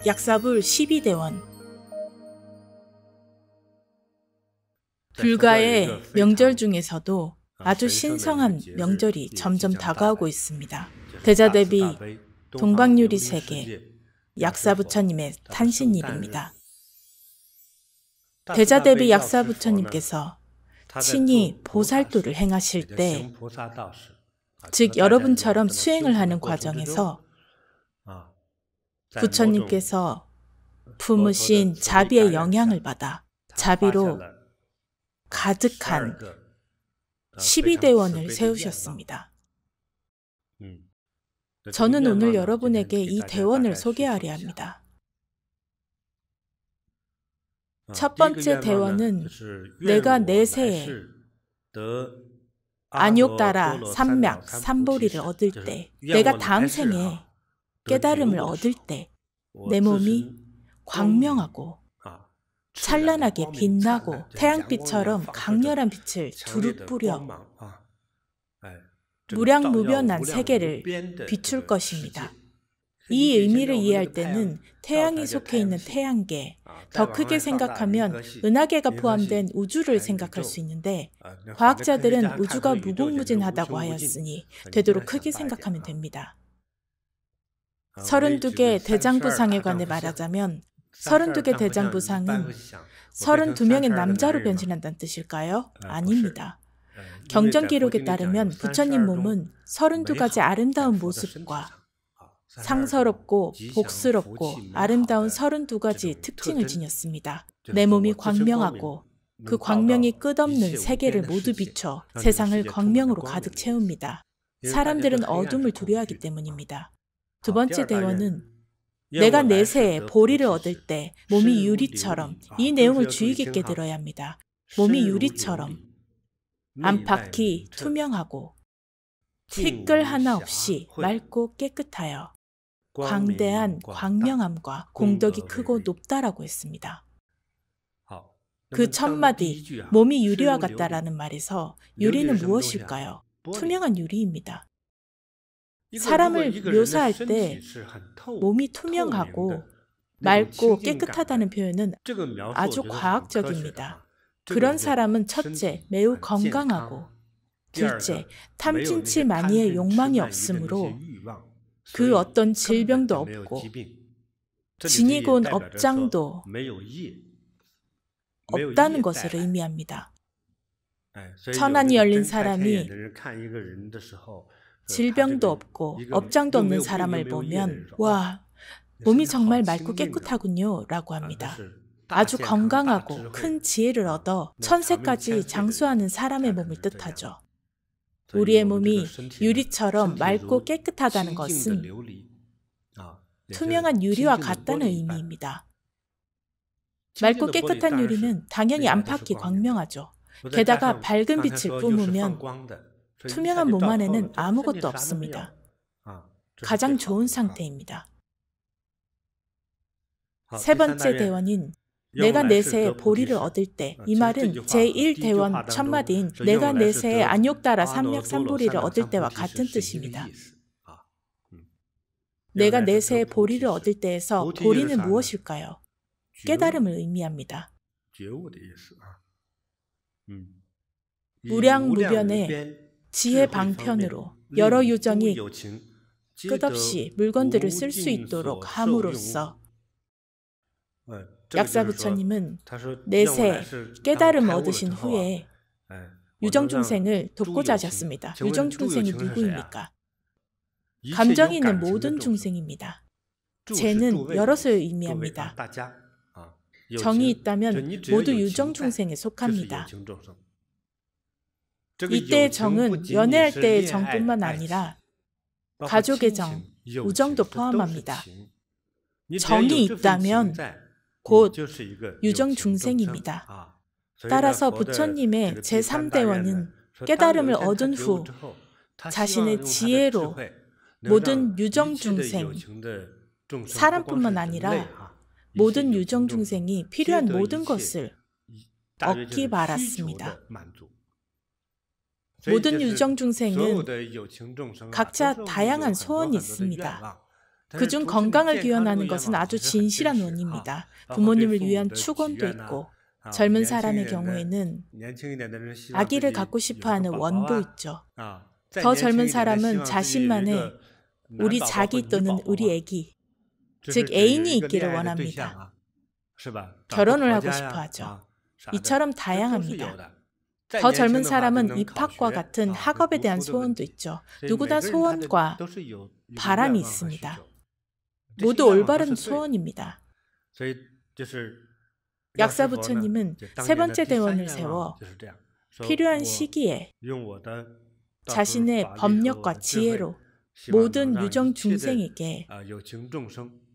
약사불 12대원. 불가의 명절 중에서도 아주 신성한 명절이 점점 다가오고 있습니다. 대자대비 동방유리 세계 약사부처님의 탄신일입니다. 대자대비 약사부처님께서 친히 보살도를 행하실 때, 즉 여러분처럼 수행을 하는 과정에서 부처님께서 품으신 자비의 영향을 받아 자비로 가득한 12대원을 세우셨습니다. 저는 오늘 여러분에게 이 대원을 소개하려 합니다. 첫 번째 대원은 내가 내세에 안욕다라 삼맥 삼보리를 얻을 때, 내가 다음 생에 깨달음을 얻을 때 내 몸이 광명하고 찬란하게 빛나고 태양빛처럼 강렬한 빛을 두루 뿌려 무량무변한 세계를 비출 것입니다. 이 의미를 이해할 때는 태양이 속해 있는 태양계, 더 크게 생각하면 은하계가 포함된 우주를 생각할 수 있는데, 과학자들은 우주가 무궁무진하다고 하였으니 되도록 크게 생각하면 됩니다. 32개 대장부상에 관해 말하자면 32개 대장부상은 32명의 남자로 변신한다는 뜻일까요? 아닙니다. 경전 기록에 따르면 부처님 몸은 32가지 아름다운 모습과 상서롭고 복스럽고 아름다운 32가지 특징을 지녔습니다. 내 몸이 광명하고 그 광명이 끝없는 세계를 모두 비춰 세상을 광명으로 가득 채웁니다. 사람들은 어둠을 두려워하기 때문입니다. 두 번째 대원은 내가 내세에 보리를 얻을 때 몸이 유리처럼, 이 내용을 주의 깊게 들어야 합니다. 몸이 유리처럼 안팎이 투명하고 티끌 하나 없이 맑고 깨끗하여 광대한 광명함과 공덕이 크고 높다라고 했습니다. 그 첫마디 몸이 유리와 같다라는 말에서 유리는 무엇일까요? 투명한 유리입니다. 사람을 묘사할 때 몸이 투명하고 맑고 깨끗하다는 표현은 아주 과학적입니다. 그런 사람은 첫째, 매우 건강하고, 둘째, 탐진치 만이의 욕망이 없으므로 그 어떤 질병도 없고 진이고 온 업장도 없다는 것을 의미합니다. 천안이 열린 사람이 질병도 없고 업장도 없는 사람을 보면 와, 몸이 정말 맑고 깨끗하군요 라고 합니다. 아주 건강하고 큰 지혜를 얻어 천세까지 장수하는 사람의 몸을 뜻하죠. 우리의 몸이 유리처럼 맑고 깨끗하다는 것은 투명한 유리와 같다는 의미입니다. 맑고 깨끗한 유리는 당연히 안팎이 광명하죠. 게다가 밝은 빛을 뿜으면 투명한 몸 안에는 아무것도 없습니다. 가장 좋은 상태입니다. 세 번째 대원인 내가 내세에 보리를 얻을 때, 이 말은 제1대원 첫마디인 내가 내세에 안욕다라 삼맥 삼보리를 얻을 때와 같은 뜻입니다. 내가 내세에 보리를 얻을 때에서 보리는 무엇일까요? 깨달음을 의미합니다. 무량무변의 지혜 방편으로 여러 유정이 끝없이 물건들을 쓸 수 있도록 함으로써 약사부처님은 내세 깨달음 얻으신 후에 유정중생을 돕고자 하셨습니다. 유정중생이 누구입니까? 감정이 있는 모든 중생입니다. 재는 여럿을 의미합니다. 정이 있다면 모두 유정중생에 속합니다. 이때의 정은 연애할 때의 정뿐만 아니라 가족의 정, 우정도 포함합니다. 정이 있다면 곧 유정중생입니다. 따라서 부처님의 제3대원은 깨달음을 얻은 후 자신의 지혜로 모든 유정중생, 사람뿐만 아니라 모든 유정중생이 필요한 모든 것을 얻기 바랐습니다. 모든 유정중생은 각자 다양한 소원이 있습니다. 그중 건강을 기원하는 것은 아주 진실한 원입니다. 부모님을 위한 축원도 있고 젊은 사람의 경우에는 아기를 갖고 싶어하는 원도 있죠. 더 젊은 사람은 자신만의 우리 자기 또는 우리 아기, 즉 애인이 있기를 원합니다. 결혼을 하고 싶어 하죠. 이처럼 다양합니다. 더 젊은 사람은 입학과 같은 학업에 대한 소원도 있죠. 누구나 소원과 바람이 있습니다. 모두 올바른 소원입니다. 약사 부처님은 세 번째 대원을 세워 필요한 시기에 자신의 법력과 지혜로 모든 유정 중생에게,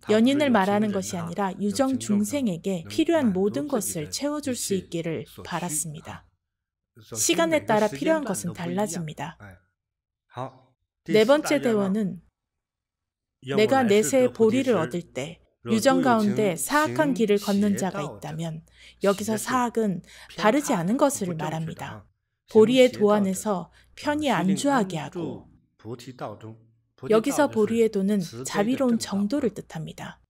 연인을 말하는 것이 아니라 유정 중생에게 필요한 모든 것을 채워줄 수 있기를 바랐습니다. 시간에 따라 필요한 것은 달라집니다. 네 번째 대원은 내가 내세의 보리를 얻을 때 유정 가운데 사악한 길을 걷는 자가 있다면, 여기서 사악은 바르지 않은 것을 말합니다. 보리의 도안에서 편히 안주하게 하고, 여기서 보리의 도는 자비로운 정도를 뜻합니다.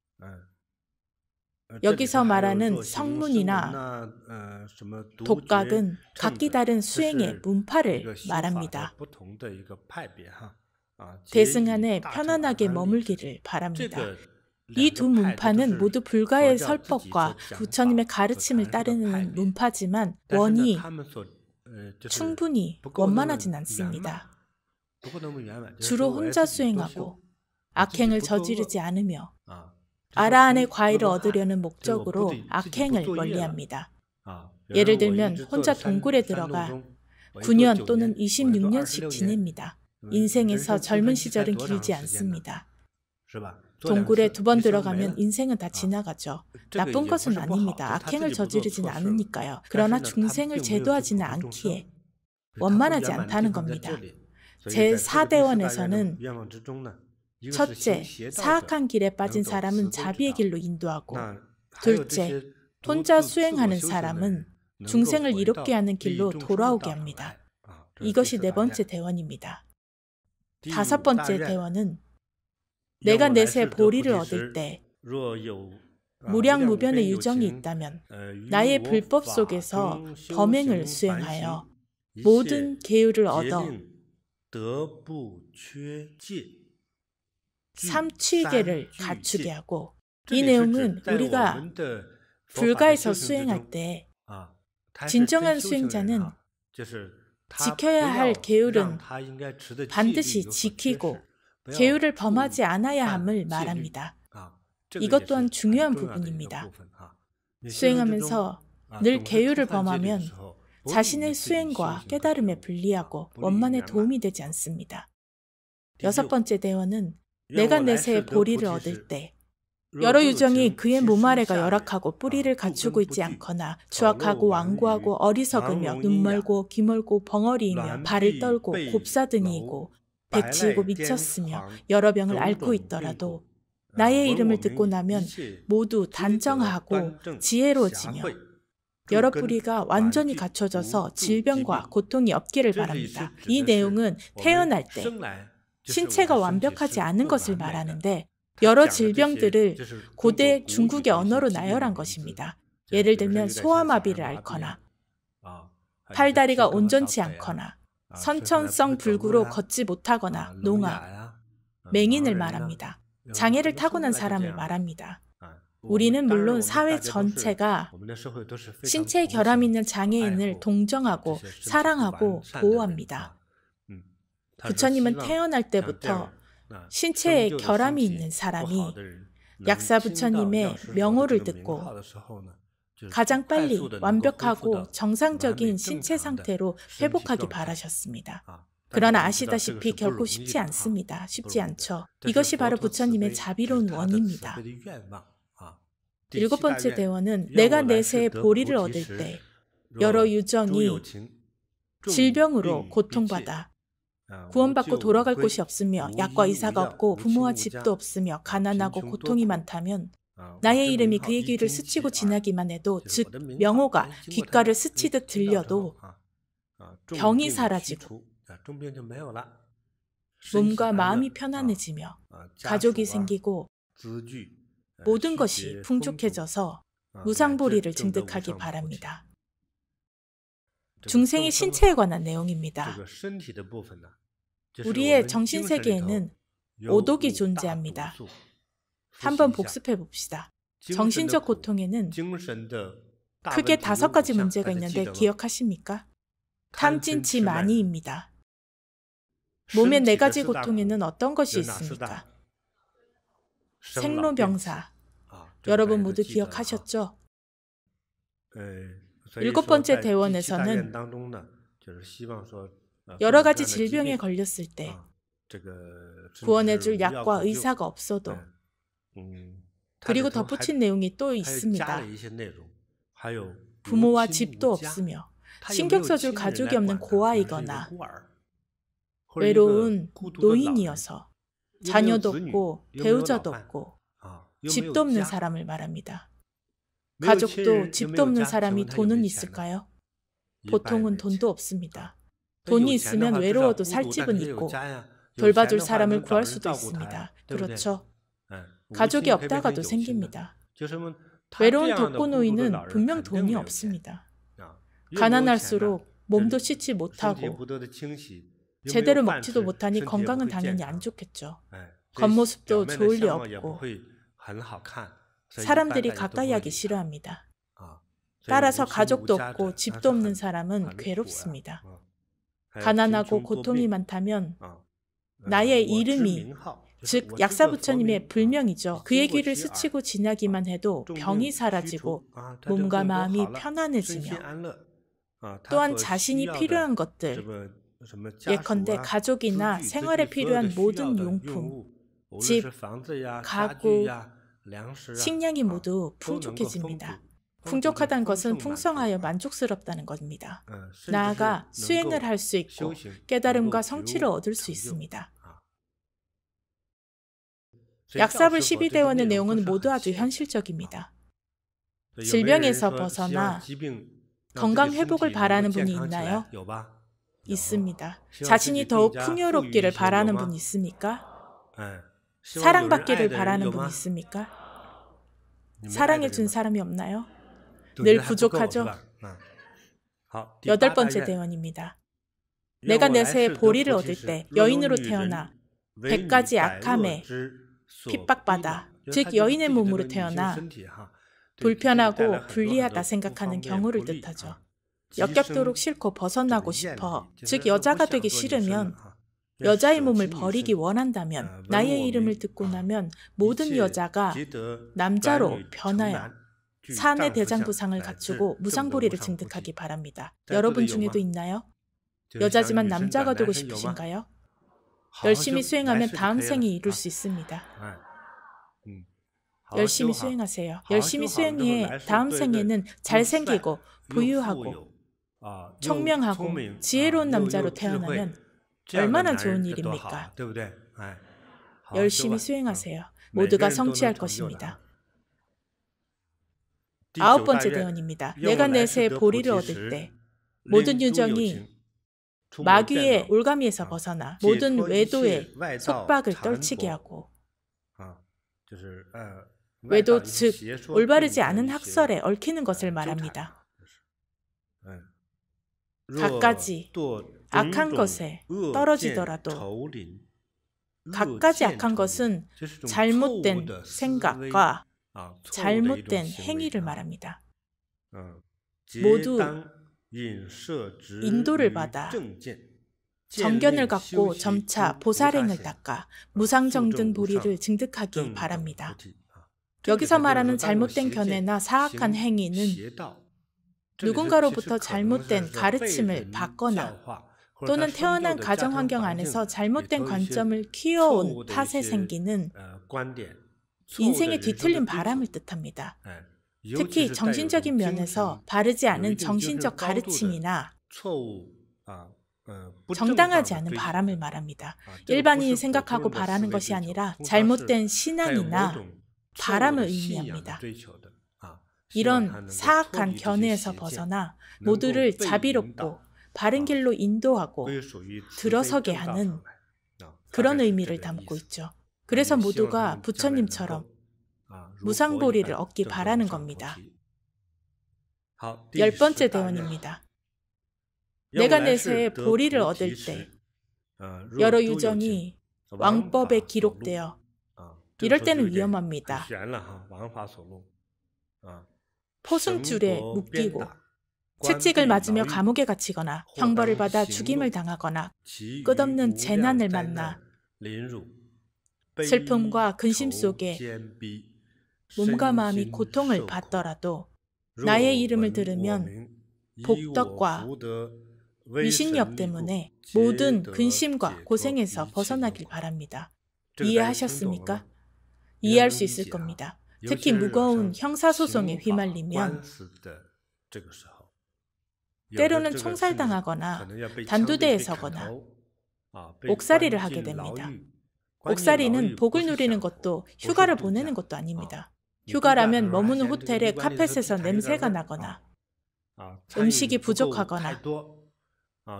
여기서 말하는 성문이나 독각은 각기 다른 수행의 문파를 말합니다. 대승 안에 편안하게 머물기를 바랍니다. 이 두 문파는 모두 불가의 설법과 부처님의 가르침을 따르는 문파지만 원이 충분히 원만하진 않습니다. 주로 혼자 수행하고 악행을 저지르지 않으며 아라한의 과일을 얻으려는 목적으로 악행을 멀리합니다. 예를 들면 혼자 동굴에 들어가 9년 또는 26년씩 지냅니다. 인생에서 젊은 시절은 길지 않습니다. 동굴에 2번 들어가면 인생은 다 지나가죠. 나쁜 것은 아닙니다. 악행을 저지르진 않으니까요. 그러나 중생을 제도하지는 않기에 원만하지 않다는 겁니다. 제4대원에서는 첫째, 사악한 길에 빠진 사람은 자비의 길로 인도하고, 둘째, 혼자 수행하는 사람은 중생을 이롭게 하는 길로 돌아오게 합니다. 이것이 네 번째 대원입니다. 다섯 번째 대원은 내가 내세 보리를 얻을 때 무량무변의 유정이 있다면 나의 불법 속에서 범행을 수행하여 모든 계율을 얻어 삼취계를 갖추게 하고, 이 내용은 우리가 불가에서 수행할 때 진정한 수행자는 지켜야 할 계율은 반드시 지키고 계율을 범하지 않아야 함을 말합니다. 이것 또한 중요한 부분입니다. 수행하면서 늘 계율을 범하면 자신의 수행과 깨달음에 불리하고 원만에 도움이 되지 않습니다. 여섯 번째 대원은 내가 내세의 보리를 얻을 때 여러 유정이 그의 몸 아래가 열악하고 뿌리를 갖추고 있지 않거나 추악하고 완고하고 어리석으며 눈멀고 귀멀고 벙어리이며 발을 떨고 곱사등이이고 백치이고 미쳤으며 여러 병을 앓고 있더라도 나의 이름을 듣고 나면 모두 단정하고 지혜로워지며 여러 뿌리가 완전히 갖춰져서 질병과 고통이 없기를 바랍니다. 이 내용은 태어날 때 신체가 완벽하지 않은 것을 말하는데, 여러 질병들을 고대 중국의 언어로 나열한 것입니다. 예를 들면 소아마비를 앓거나 팔다리가 온전치 않거나 선천성 불구로 걷지 못하거나 농아, 맹인을 말합니다. 장애를 타고난 사람을 말합니다. 우리는 물론 사회 전체가 신체에 결함이 있는 장애인을 동정하고 사랑하고 보호합니다. 부처님은 태어날 때부터 신체에 결함이 있는 사람이 약사 부처님의 명호를 듣고 가장 빨리 완벽하고 정상적인 신체 상태로 회복하기 바라셨습니다. 그러나 아시다시피 결코 쉽지 않습니다. 쉽지 않죠. 이것이 바로 부처님의 자비로운 원입니다. 일곱 번째 대원은 내가 내세의 보리를 얻을 때 여러 유정이 질병으로 고통받아 구원받고 돌아갈 곳이 없으며 약과 의사가 없고 부모와 집도 없으며 가난하고 고통이 많다면 나의 이름이 그의 귀를 스치고 지나기만 해도, 즉 명호가 귓가를 스치듯 들려도 병이 사라지고 몸과 마음이 편안해지며 가족이 생기고 모든 것이 풍족해져서 무상보리를 증득하기 바랍니다. 중생의 신체에 관한 내용입니다. 우리의 정신세계에는 오독이 존재합니다. 한번 복습해 봅시다. 정신적 고통에는 크게 5가지 문제가 있는데 기억하십니까? 탐진치만이입니다. 몸의 4가지 고통에는 어떤 것이 있습니까? 생로병사. 여러분 모두 기억하셨죠? 7번째 대원에서는 여러 가지 질병에 걸렸을 때 구원해줄 약과 의사가 없어도, 그리고 덧붙인 내용이 또 있습니다. 부모와 집도 없으며 신경 써줄 가족이 없는 고아이거나 외로운 노인이어서 자녀도 없고 배우자도 없고 집도 없는 사람을 말합니다. 가족도 집도 없는 사람이 돈은 있을까요? 보통은 돈도 없습니다. 돈이 있으면 외로워도 살 집은 있고 돌봐줄 사람을 구할 수도 있습니다. 그렇죠? 가족이 없다가도 생깁니다. 외로운 독거노인은 분명 돈이 없습니다. 가난할수록 몸도 씻지 못하고 제대로 먹지도 못하니 건강은 당연히 안 좋겠죠. 겉모습도 좋을 리 없고 사람들이 가까이 하기 싫어합니다. 따라서 가족도 없고 집도 없는 사람은 괴롭습니다. 가난하고 고통이 많다면 나의 이름이, 즉 약사부처님의 불명이죠. 그의 귀를 스치고 지나기만 해도 병이 사라지고 몸과 마음이 편안해지며 또한 자신이 필요한 것들, 예컨대 가족이나 생활에 필요한 모든 용품, 집, 가구, 식량이 모두 풍족해집니다. 풍족하다는 것은 풍성하여 만족스럽다는 겁니다. 나아가 수행을 할 수 있고 깨달음과 성취를 얻을 수 있습니다. 약사불 12대원의 내용은 모두 아주 현실적입니다. 질병에서 벗어나 건강 회복을 바라는 분이 있나요? 있습니다. 자신이 더욱 풍요롭기를 바라는 분 있습니까? 사랑받기를 바라는 분 있습니까? 사랑해준 사람이 없나요? 늘 부족하죠? 8번째 대원입니다. 내가 내세에 보리를 얻을 때 여인으로 태어나 100가지 악함에 핍박받아, 즉 여인의 몸으로 태어나 불편하고 불리하다 생각하는 경우를 뜻하죠. 역겹도록 싫고 벗어나고 싶어, 즉 여자가 되기 싫으면, 여자의 몸을 버리기 원한다면, 나의 이름을 듣고 나면 모든 여자가 남자로 변하여 산의 대장부상을 갖추고 무상보리를 증득하기 바랍니다. 여러분 중에도 있나요? 여자지만 남자가 되고 싶으신가요? 열심히 수행하면 다음 생에 이룰 수 있습니다. 열심히 수행하세요. 열심히 수행해 다음 생에는 잘생기고 부유하고 청명하고 지혜로운 남자로 태어나면 얼마나 좋은 일입니까? 열심히 수행하세요. 모두가 성취할 것입니다. 9번째 대원입니다. 내가 내세에 보리를 얻을 때 모든 유정이 마귀의 올가미에서 벗어나 모든 외도의 속박을 떨치게 하고, 외도 즉 올바르지 않은 학설에 얽히는 것을 말합니다. 갖가지 악한 것에 떨어지더라도, 갖가지 악한 것은 잘못된 생각과 잘못된 행위를 말합니다. 모두 인도를 받아 정견을 갖고 점차 보살행을 닦아 무상정등 보리를 증득하기 바랍니다. 여기서 말하는 잘못된 견해나 사악한 행위는 누군가로부터 잘못된 가르침을 받거나 또는 태어난 가정환경 안에서 잘못된 관점을 키워온 탓에 생기는 인생의 뒤틀린 바람을 뜻합니다. 특히 정신적인 면에서 바르지 않은 정신적 가르침이나 정당하지 않은 바람을 말합니다. 일반인이 생각하고 바라는 것이 아니라 잘못된 신앙이나 바람을 의미합니다. 이런 사악한 견해에서 벗어나 모두를 자비롭고 바른 길로 인도하고 들어서게 하는 그런 의미를 담고 있죠. 그래서 모두가 부처님처럼 무상보리를 얻기 바라는 겁니다. 10번째 대원입니다. 내가 내세에 보리를 얻을 때 여러 유정이 왕법에 기록되어 이럴 때는 위험합니다. 포승줄에 묶이고 채찍을 맞으며 감옥에 갇히거나 형벌을 받아 죽임을 당하거나 끝없는 재난을 만나 슬픔과 근심 속에 몸과 마음이 고통을 받더라도 나의 이름을 들으면 복덕과 위신력 때문에 모든 근심과 고생에서 벗어나길 바랍니다. 이해하셨습니까? 이해할 수 있을 겁니다. 특히 무거운 형사소송에 휘말리면 때로는 총살당하거나 단두대에 서거나 옥살이를 하게 됩니다. 옥살이는 복을 누리는 것도 휴가를 보내는 것도 아닙니다. 휴가라면 머무는 호텔의 카펫에서 냄새가 나거나 음식이 부족하거나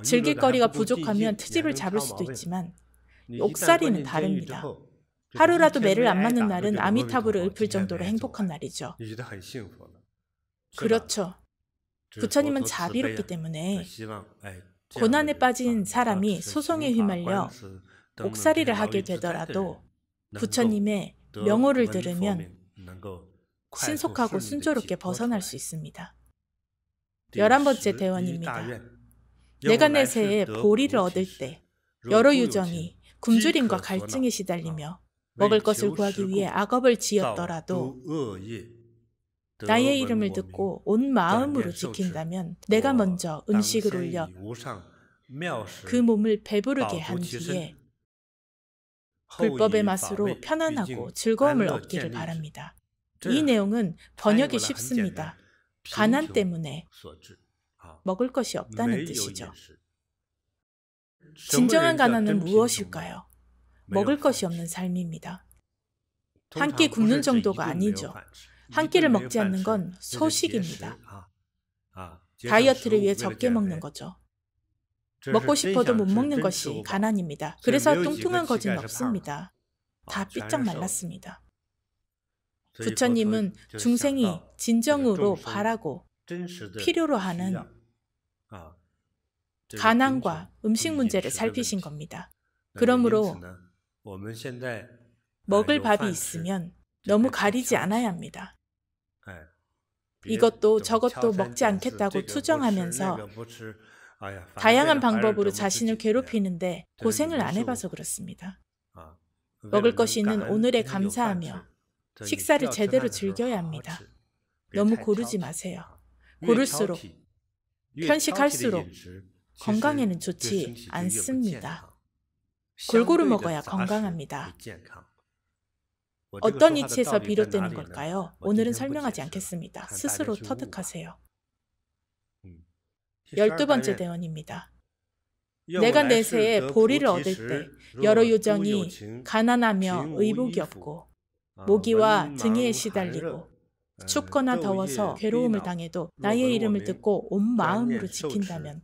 즐길 거리가 부족하면 트집을 잡을 수도 있지만 옥살이는 다릅니다. 하루라도 매를 안 맞는 날은 아미타불을 읊을 정도로 행복한 날이죠. 그렇죠. 부처님은 자비롭기 때문에 고난에 빠진 사람이 소송에 휘말려 옥살이를 하게 되더라도 부처님의 명호를 들으면 신속하고 순조롭게 벗어날 수 있습니다. 11번째 대원입니다. 내가 내세에 보리를 얻을 때 여러 유정이 굶주림과 갈증에 시달리며 먹을 것을 구하기 위해 악업을 지었더라도 나의 이름을 듣고 온 마음으로 지킨다면 내가 먼저 음식을 올려 그 몸을 배부르게 한 뒤에 불법의 맛으로 편안하고 즐거움을 얻기를 바랍니다. 이 내용은 번역이 쉽습니다. 가난 때문에 먹을 것이 없다는 뜻이죠. 진정한 가난은 무엇일까요? 먹을 것이 없는 삶입니다. 한 끼 굶는 정도가 아니죠. 한 끼를 먹지 않는 건 소식입니다. 다이어트를 위해 적게 먹는 거죠. 먹고 싶어도 못 먹는 것이 가난입니다. 그래서 뚱뚱한 거지는 없습니다. 다 삐쩍 말랐습니다. 부처님은 중생이 진정으로 바라고 필요로 하는 가난과 음식 문제를 살피신 겁니다. 그러므로 먹을 밥이 있으면 너무 가리지 않아야 합니다. 이것도 저것도 먹지 않겠다고 투정하면서 다양한 방법으로 자신을 괴롭히는데 고생을 안 해봐서 그렇습니다. 먹을 것이 있는 오늘에 감사하며 식사를 제대로 즐겨야 합니다. 너무 고르지 마세요. 고를수록, 편식할수록 건강에는 좋지 않습니다. 골고루 먹어야 건강합니다. 어떤 이치에서 비롯되는 걸까요? 오늘은 설명하지 않겠습니다. 스스로 터득하세요. 12번째 대원입니다. 내가 내세에 보리를 얻을 때 여러 요정이 가난하며 의복이 없고 모기와 등에 시달리고 춥거나 더워서 괴로움을 당해도 나의 이름을 듣고 온 마음으로 지킨다면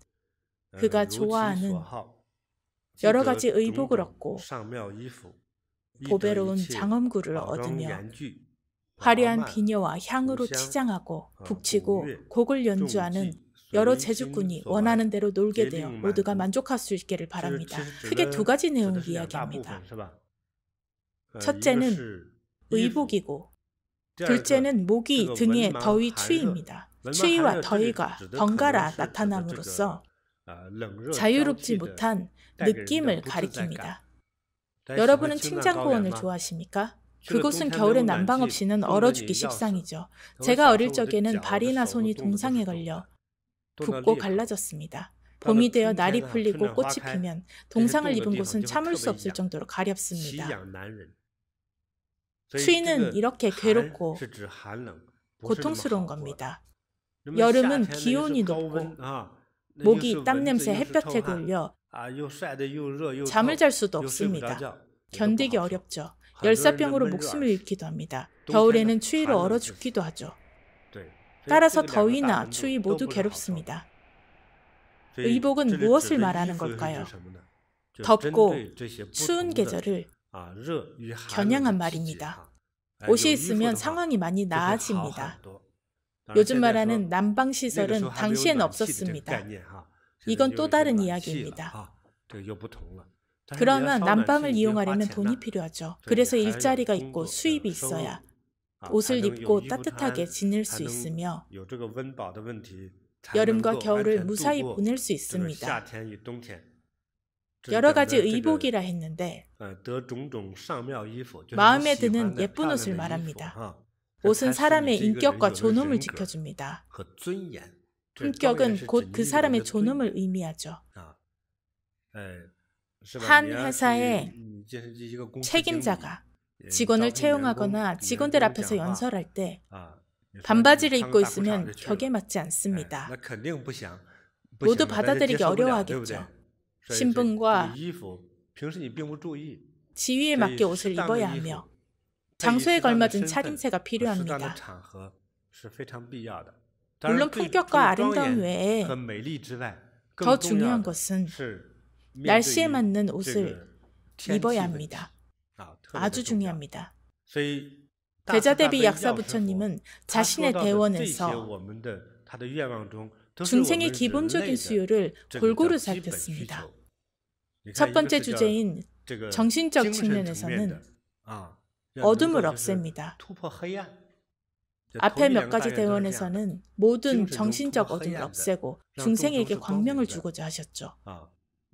그가 좋아하는 여러 가지 의복을 얻고 보배로운 장엄구를 얻으며 화려한 비녀와 향으로 치장하고 북치고 곡을 연주하는 여러 제주꾼이 원하는 대로 놀게 되어 모두가 만족할 수 있기를 바랍니다. 크게 두 가지 내용을 이야기합니다. 첫째는 의복이고 둘째는 모기 등의 더위 추위입니다. 추위와 더위가 번갈아 나타남으로써 자유롭지 못한 느낌을 가리킵니다. 여러분은 칭찬고원을 좋아하십니까? 그곳은 겨울에 난방 없이는 얼어 죽기 십상이죠. 제가 어릴 적에는 발이나 손이 동상에 걸려 붓고 갈라졌습니다. 봄이 되어 날이 풀리고 꽃이 피면 동상을 입은 곳은 참을 수 없을 정도로 가렵습니다. 추위는 이렇게 괴롭고 고통스러운 겁니다. 여름은 기온이 높고 목이 땀냄새 햇볕에 걸려 잠을 잘 수도 없습니다. 견디기 어렵죠. 열사병으로 목숨을 잃기도 합니다. 겨울에는 추위로 얼어 죽기도 하죠. 따라서 더위나 추위 모두 괴롭습니다. 의복은 무엇을 말하는 걸까요? 덥고 추운 계절을 겨냥한 말입니다. 옷이 있으면 상황이 많이 나아집니다. 요즘 말하는 난방시설은 당시엔 없었습니다. 이건 또 다른 이야기입니다. 그러나 난방을 이용하려면 돈이 필요하죠. 그래서 일자리가 있고 수입이 있어야 옷을 입고 따뜻하게 지낼 수 있으며 여름과 겨울을 무사히 보낼 수 있습니다. 여러 가지 의복이라 했는데 마음에 드는 예쁜 옷을 말합니다. 옷은 사람의 인격과 존엄을 지켜줍니다. 품격은 곧 그 사람의 존엄을 의미하죠. 한 회사의 책임자가 직원을 채용하거나 직원들 앞에서 연설할 때 반바지를 입고 있으면 격에 맞지 않습니다. 모두 받아들이기 어려워하겠죠. 신분과 지위에 맞게 옷을 입어야 하며 장소에 걸맞은 차림새가 필요합니다. 물론 품격과 아름다움 외에 더 중요한 것은 날씨에 맞는 옷을 입어야 합니다. 아주 중요합니다. 대자대비 약사부처님은 자신의 대원에서 중생의 기본적인 수요를 골고루 살폈습니다. 첫 번째 주제인 정신적 측면에서는 어둠을 없앱니다. 앞에 몇 가지 대원에서는 모든 정신적 어둠을 없애고 중생에게 광명을 주고자 하셨죠.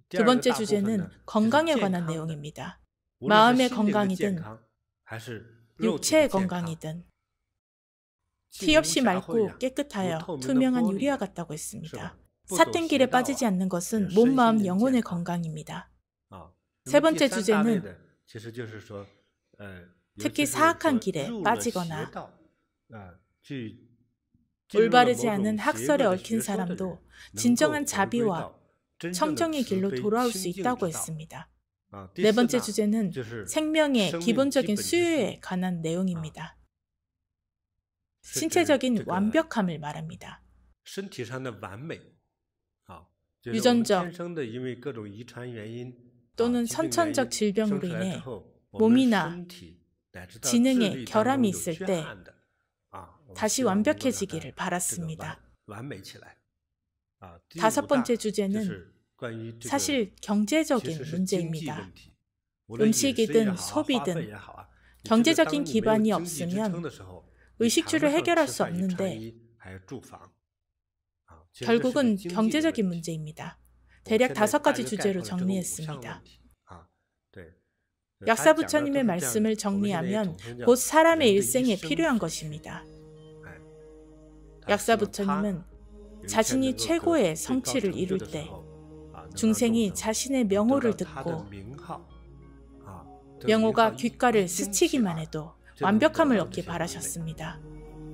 두 번째 주제는 건강에 관한 내용입니다. 마음의 건강이든 육체의 건강이든 티 없이 맑고 깨끗하여 투명한 유리와 같다고 했습니다. 삿된 길에 빠지지 않는 것은 몸, 마음, 영혼의 건강입니다. 세 번째 주제는 특히 사악한 길에 빠지거나 올바르지 않은 학설에 얽힌 사람도 진정한 자비와 청정의 길로 돌아올 수 있다고 했습니다. 네 번째 주제는 생명의 기본적인 수요에 관한 내용입니다. 신체적인 완벽함을 말합니다. 유전적 또는 선천적 질병으로 인해 몸이나 지능에 결함이 있을 때 다시 완벽해지기를 바랐습니다. 다섯 번째 주제는 사실 경제적인 문제입니다. 음식이든 소비든 경제적인 기반이 없으면 의식주를 해결할 수 없는데 결국은 경제적인 문제입니다. 대략 5가지 주제로 정리했습니다. 약사부처님의 말씀을 정리하면 곧 사람의 일생에 필요한 것입니다. 약사부처님은 자신이 최고의 성취를 이룰 때 중생이 자신의 명호를 듣고 명호가 귓가를 스치기만 해도 완벽함을 얻기 바라셨습니다.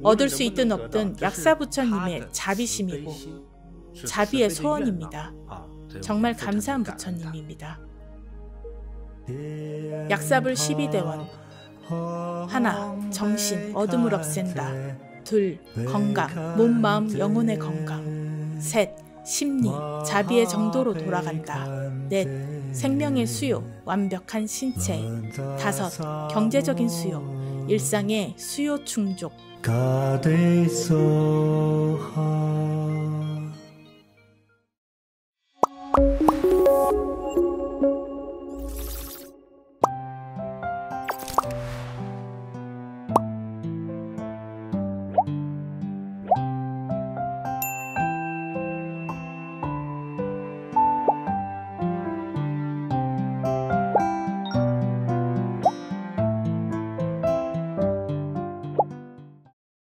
얻을 수 있든 없든 약사부처님의 자비심이고 자비의 소원입니다. 정말 감사한 부처님입니다. 약사불 12대원. 하나, 정신, 어둠을 없앤다. 둘, 건강, 몸, 마음, 영혼의 건강. 셋, 심리, 자비의 정도로 돌아간다. 넷, 생명의 수요, 완벽한 신체. 다섯, 경제적인 수요, 일상의 수요 충족.